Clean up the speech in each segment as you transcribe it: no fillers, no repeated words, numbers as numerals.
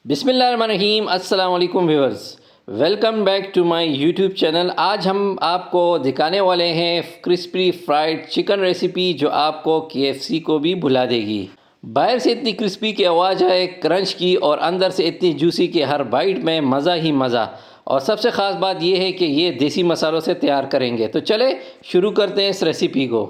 बिस्मिल्लाहिर्रहमानिर्रहीम। अस्सलाम वालेकुम viewers, welcome back to my YouTube channel. आज हम आपको दिखाने वाले हैं क्रिस्पी फ्राइड चिकन रेसिपी जो आपको केएफसी को भी भुला देगी। बाहर से इतनी क्रिस्पी की आवाज़ है क्रंच की, और अंदर से इतनी जूसी कि हर बाइट में मज़ा ही मज़ा। और सबसे ख़ास बात यह है कि ये देसी मसालों से तैयार करेंगे। तो चले शुरू करते हैं इस रेसिपी को।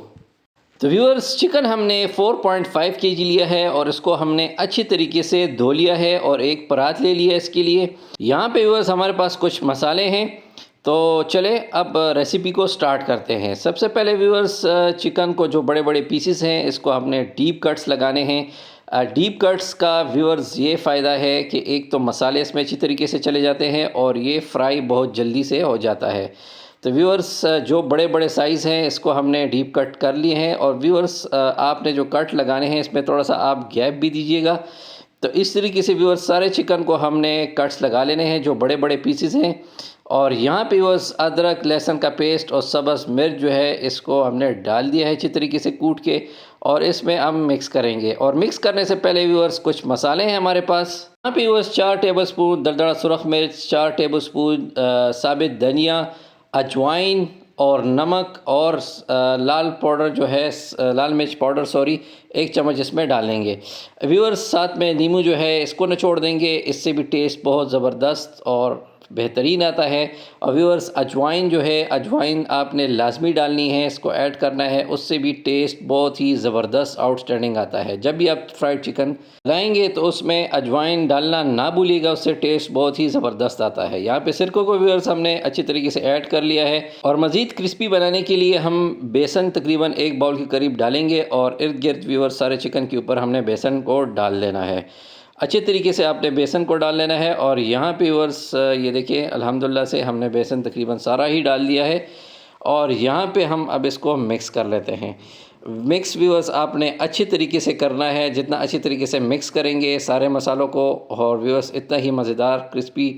तो व्यूअर्स, चिकन हमने 4.5 केजी लिया है और इसको हमने अच्छी तरीके से धो लिया है और एक परात ले लिया है इसके लिए। यहाँ पे व्यूअर्स हमारे पास कुछ मसाले हैं, तो चले अब रेसिपी को स्टार्ट करते हैं। सबसे पहले व्यूअर्स, चिकन को जो बड़े बड़े पीसेस हैं इसको हमने डीप कट्स लगाने हैं। डीप कट्स का व्यूअर्स ये फ़ायदा है कि एक तो मसाले इसमें अच्छी तरीके से चले जाते हैं और ये फ्राई बहुत जल्दी से हो जाता है। तो व्यूअर्स, जो बड़े बड़े साइज़ हैं इसको हमने डीप कट कर लिए हैं। और व्यूअर्स, आपने जो कट लगाने हैं इसमें थोड़ा सा आप गैप भी दीजिएगा। तो इस तरीके से व्यूअर्स सारे चिकन को हमने कट्स लगा लेने हैं जो बड़े बड़े पीसेस हैं। और यहाँ पे व्यूअर्स अदरक लहसुन का पेस्ट और सब्ज़ मिर्च जो है इसको हमने डाल दिया है अच्छी तरीके से कूट के, और इसमें हम मिक्स करेंगे। और मिक्स करने से पहले व्यूअर्स कुछ मसाले हैं हमारे पास। यहाँ पे व्यूअर्स 4 टेबलस्पून दरदरा सुरख मिर्च, 4 टेबलस्पून साबित धनिया, अजवाइन और नमक और लाल पाउडर जो है लाल मिर्च पाउडर 1 चम्मच इसमें डालेंगे। व्यूअर्स, साथ में नींबू जो है इसको निचोड़ देंगे, इससे भी टेस्ट बहुत ज़बरदस्त और बेहतरीन आता है। और व्यूअर्स, अजवाइन जो है अजवाइन आपने लाजमी डालनी है, इसको ऐड करना है, उससे भी टेस्ट बहुत ही ज़बरदस्त आउटस्टैंडिंग आता है। जब भी आप फ्राइड चिकन लाएंगे तो उसमें अजवाइन डालना ना भूलिएगा, उससे टेस्ट बहुत ही ज़बरदस्त आता है। यहाँ पे सिरकों को व्यूअर्स हमने अच्छी तरीके से ऐड कर लिया है। और मज़ीद क्रिस्पी बनाने के लिए हम बेसन तकरीबन 1 बाउल के करीब डालेंगे और इर्द गिर्द व्यूअर्स सारे चिकन के ऊपर हमने बेसन को डाल देना है। अच्छे तरीके से आपने बेसन को डाल लेना है। और यहाँ पे व्यूअर्स ये देखिए, अल्हम्दुलिल्लाह से हमने बेसन तकरीबन सारा ही डाल दिया है। और यहाँ पे हम अब इसको मिक्स कर लेते हैं। मिक्स व्यूअर्स आपने अच्छी तरीके से करना है, जितना अच्छी तरीके से मिक्स करेंगे सारे मसालों को, और व्यूअर्स इतना ही मज़ेदार क्रिस्पी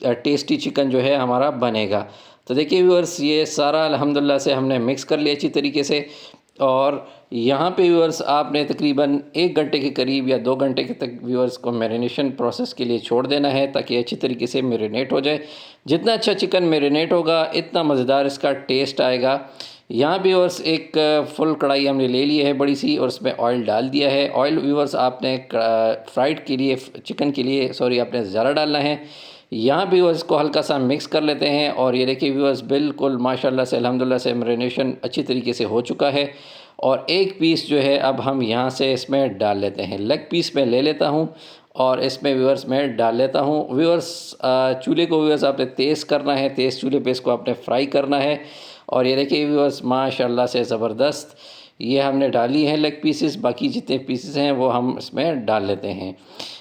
टेस्टी चिकन जो है हमारा बनेगा। तो देखिए व्यूअर्स, ये सारा अल्हम्दुलिल्लाह से हमने मिक्स कर लिया अच्छी तरीके से। और यहाँ पे व्यूअर्स आपने तकरीबन 1 घंटे के करीब या 2 घंटे के तक व्यूअर्स को मैरिनेशन प्रोसेस के लिए छोड़ देना है, ताकि अच्छी तरीके से मैरिनेट हो जाए। जितना अच्छा चिकन मैरिनेट होगा इतना मज़ेदार इसका टेस्ट आएगा। यहाँ भी व्यूअर्स एक फुल कढ़ाई हमने ले ली है बड़ी सी, और उसमें ऑयल डाल दिया है। ऑयल व्यूअर्स आपने फ्राइड के लिए चिकन के लिए आपने ज़्यादा डालना है। यहाँ भी व्यूअर्स को हल्का सा मिक्स कर लेते हैं। और ये देखिए व्यूअर्स, बिल्कुल माशाल्लाह से अल्हम्दुलिल्लाह से मैरिनेशन अच्छी तरीके से हो चुका है। और एक पीस जो है अब हम यहाँ से इसमें डाल लेते हैं। लेग पीस में ले लेता हूँ और इसमें व्यूअर्स मैं डाल लेता हूँ। व्यूअर्स, चूल्हे को व्यूअर्स आपने तेज़ करना है, तेज़ चूल्हे पे इसको आपने फ्राई करना है। और ये देखिए व्यूअर्स, माशाल्लाह से ज़बरदस्त ये हमने डाली है लेग पीसेस। बाकी जितने पीसेस हैं वो हम इसमें डाल लेते हैं।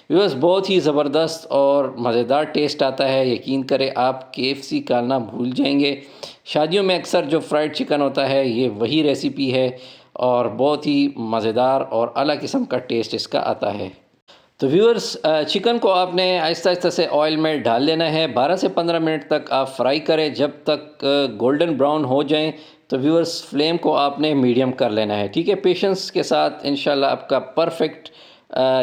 व्यूअर्स, बहुत ही ज़बरदस्त और मज़ेदार टेस्ट आता है। यकीन करें आप केएफसी का ना भूल जाएंगे। शादियों में अक्सर जो फ्राइड चिकन होता है ये वही रेसिपी है, और बहुत ही मज़ेदार और अलग किस्म का टेस्ट इसका आता है। तो व्यूअर्स, चिकन को आपने आहिस्ता आहिस्ता से ऑयल में डाल लेना है। 12 से 15 मिनट तक आप फ्राई करें, जब तक गोल्डन ब्राउन हो जाएं। तो व्यूअर्स, फ्लेम को आपने मीडियम कर लेना है, ठीक है। पेशेंस के साथ इंशाल्लाह आपका परफेक्ट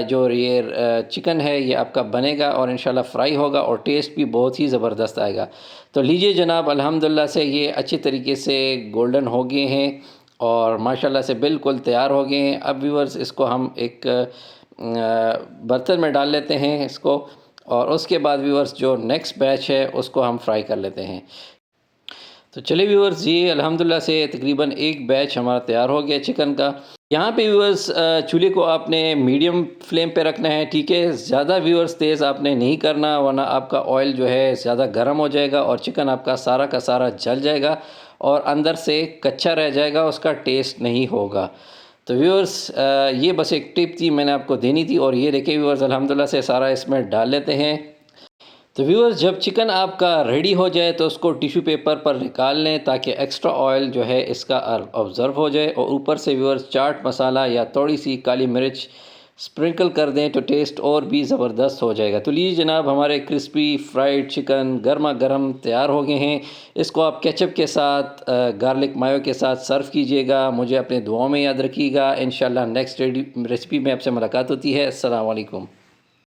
जो ये चिकन है ये आपका बनेगा, और इंशाल्लाह फ्राई होगा और टेस्ट भी बहुत ही ज़बरदस्त आएगा। तो लीजिए जनाब, अल्हम्दुलिल्लाह से ये अच्छी तरीके से गोल्डन हो गए हैं और माशाल्लाह से बिल्कुल तैयार हो गए हैं। अब व्यूअर्स, इसको हम एक बर्तन में डाल लेते हैं इसको, और उसके बाद व्यूअर्स जो नेक्स्ट बैच है उसको हम फ्राई कर लेते हैं। तो चलिए व्यूअर्स, ये अल्हम्दुलिल्लाह से तकरीबन एक बैच हमारा तैयार हो गया चिकन का। यहाँ पे व्यूअर्स चूल्हे को आपने मीडियम फ्लेम पे रखना है, ठीक है। ज़्यादा व्यूअर्स तेज़ आपने नहीं करना, वरना आपका ऑयल जो है ज़्यादा गर्म हो जाएगा और चिकन आपका सारा का सारा जल जाएगा और अंदर से कच्चा रह जाएगा, उसका टेस्ट नहीं होगा। तो व्यूअर्स, ये बस एक टिप थी मैंने आपको देनी थी। और ये देखिए व्यूअर्स, अल्हम्दुलिल्लाह से सारा इसमें डाल लेते हैं। तो व्यूअर्स, जब चिकन आपका रेडी हो जाए तो उसको टिश्यू पेपर पर निकाल लें, ताकि एक्स्ट्रा ऑयल जो है इसका ऑब्ज़र्व हो जाए। और ऊपर से व्यूअर्स चाट मसाला या थोड़ी सी काली मिर्च स्प्रिंकल कर दें तो टेस्ट और भी ज़बरदस्त हो जाएगा। तो लीजिए जनाब, हमारे क्रिस्पी फ्राइड चिकन गर्मा गर्म तैयार हो गए हैं। इसको आप केचप के साथ गार्लिक मायो के साथ सर्व कीजिएगा। मुझे अपने दुआओं में याद रखिएगा। इंशाल्लाह नेक्स्ट रेसिपी में आपसे मुलाकात होती है। अस्सलाम वालेकुम।